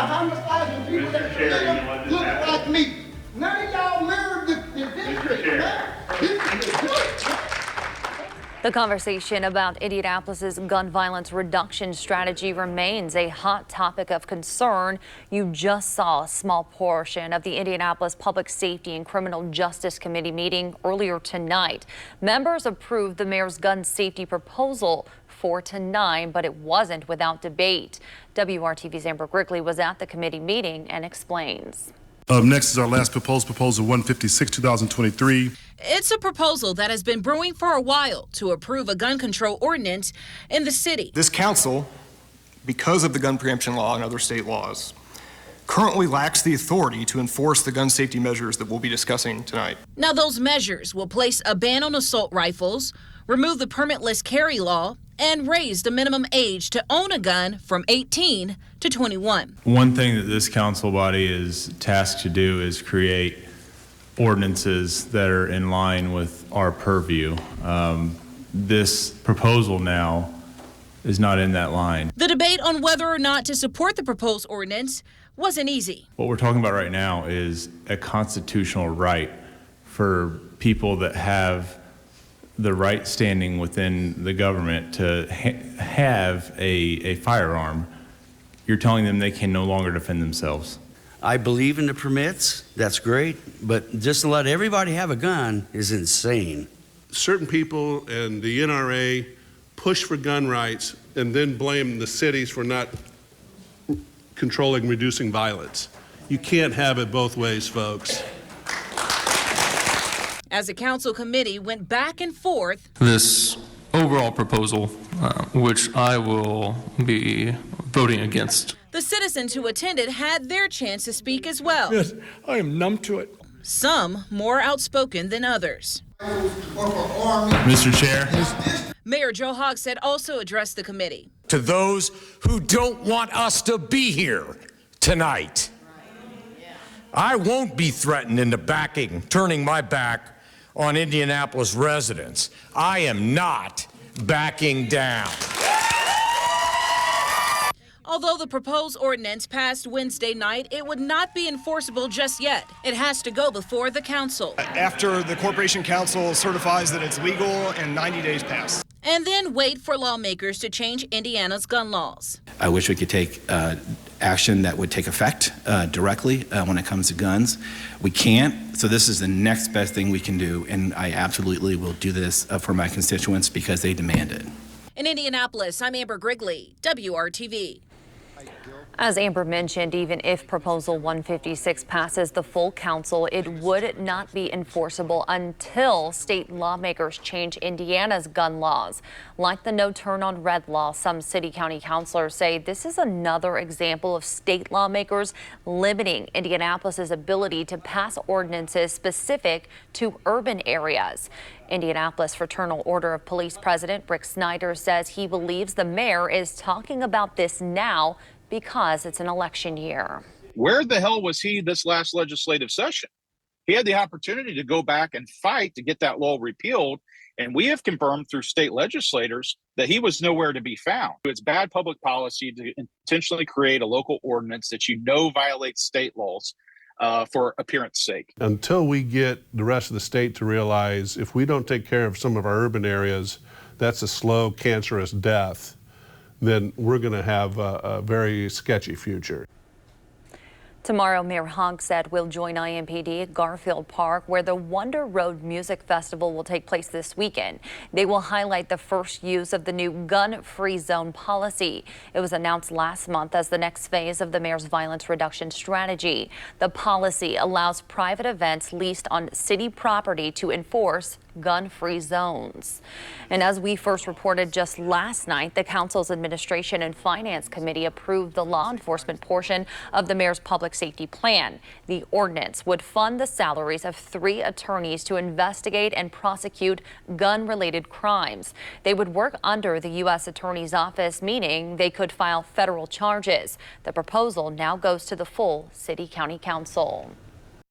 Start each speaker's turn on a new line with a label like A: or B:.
A: 100,000 people that live look like me. None of y'all mirrored the district, man. This is good.
B: The conversation about Indianapolis's gun violence reduction strategy remains a hot topic of concern. You just saw a small portion of the Indianapolis Public Safety and Criminal Justice Committee meeting earlier tonight. Members approved the mayor's gun safety proposal 4-9, but it wasn't without debate. WRTV's Amber Grigley was at the committee meeting and explains.
C: Up next is our last proposal 156, 2023.
D: It's a proposal that has been brewing for a while to approve a gun control ordinance in the city.
E: This council, because of the gun preemption law and other state laws, currently lacks the authority to enforce the gun safety measures that we'll be discussing tonight.
D: Now, those measures will place a ban on assault rifles, remove the permitless carry law, and raise the minimum age to own a gun from 18 to 21.
F: One thing that this council body is tasked to do is create ordinances that are in line with our purview. This proposal now is not in that line.
D: The debate on whether or not to support the proposed ordinance wasn't easy.
F: What we're talking about right now is a constitutional right for people that have the right standing within the government to have a firearm. You're telling them they can no longer defend themselves.
G: I believe in the permits, that's great, but just to let everybody have a gun is insane.
H: Certain people and the NRA push for gun rights and then blame the cities for not controlling, reducing violence. You can't have it both ways, folks.
D: As the council committee went back and forth,
I: this overall proposal, which I will be voting against.
D: The citizens who attended had their chance to speak as well.
A: Yes, I am numb to it.
D: Some more outspoken than others.
C: Mr. Chair.
D: Mayor Joe Hogsett also addressed the committee.
J: To those who don't want us to be here tonight, I won't be threatened into turning my back on Indianapolis residents. I am not backing down.
D: Although the proposed ordinance passed Wednesday night, it would not be enforceable just yet. It has to go before the council.
E: After the Corporation Council certifies that it's legal and 90 days pass.
D: And then wait for lawmakers to change Indiana's gun laws.
K: I wish we could take action that would take effect directly when it comes to guns. We can't, so this is the next best thing we can do, and I absolutely will do this for my constituents because they demand it.
D: In Indianapolis, I'm Amber Grigley, WRTV.
B: As Amber mentioned, even if Proposal 156 passes the full council, it would not be enforceable until state lawmakers change Indiana's gun laws. Like the no turn on red law, some city-county councilors say this is another example of state lawmakers limiting Indianapolis's ability to pass ordinances specific to urban areas. Indianapolis Fraternal Order of Police President Rick Snyder says he believes the mayor is talking about this now because it's an election year.
L: Where the hell was he this last legislative session? He had the opportunity to go back and fight to get that law repealed, and we have confirmed through state legislators that he was nowhere to be found. It's bad public policy to intentionally create a local ordinance that you know violates state laws for appearance sake.
H: Until we get the rest of the state to realize if we don't take care of some of our urban areas, that's a slow, cancerous death, then we're going to have a very sketchy future.
B: Tomorrow, Mayor Hogsett will join IMPD at Garfield Park, where the Wonder Road Music Festival will take place this weekend. They will highlight the first use of the new gun-free zone policy. It was announced last month as the next phase of the mayor's violence reduction strategy. The policy allows private events leased on city property to enforce gun-free zones. And as we first reported just last night, the council's Administration and Finance Committee approved the law enforcement portion of the mayor's public safety plan. The ordinance would fund the salaries of 3 attorneys to investigate and prosecute gun-related crimes. They would work under the U.S. Attorney's Office, meaning they could file federal charges. The proposal now goes to the full city-county council.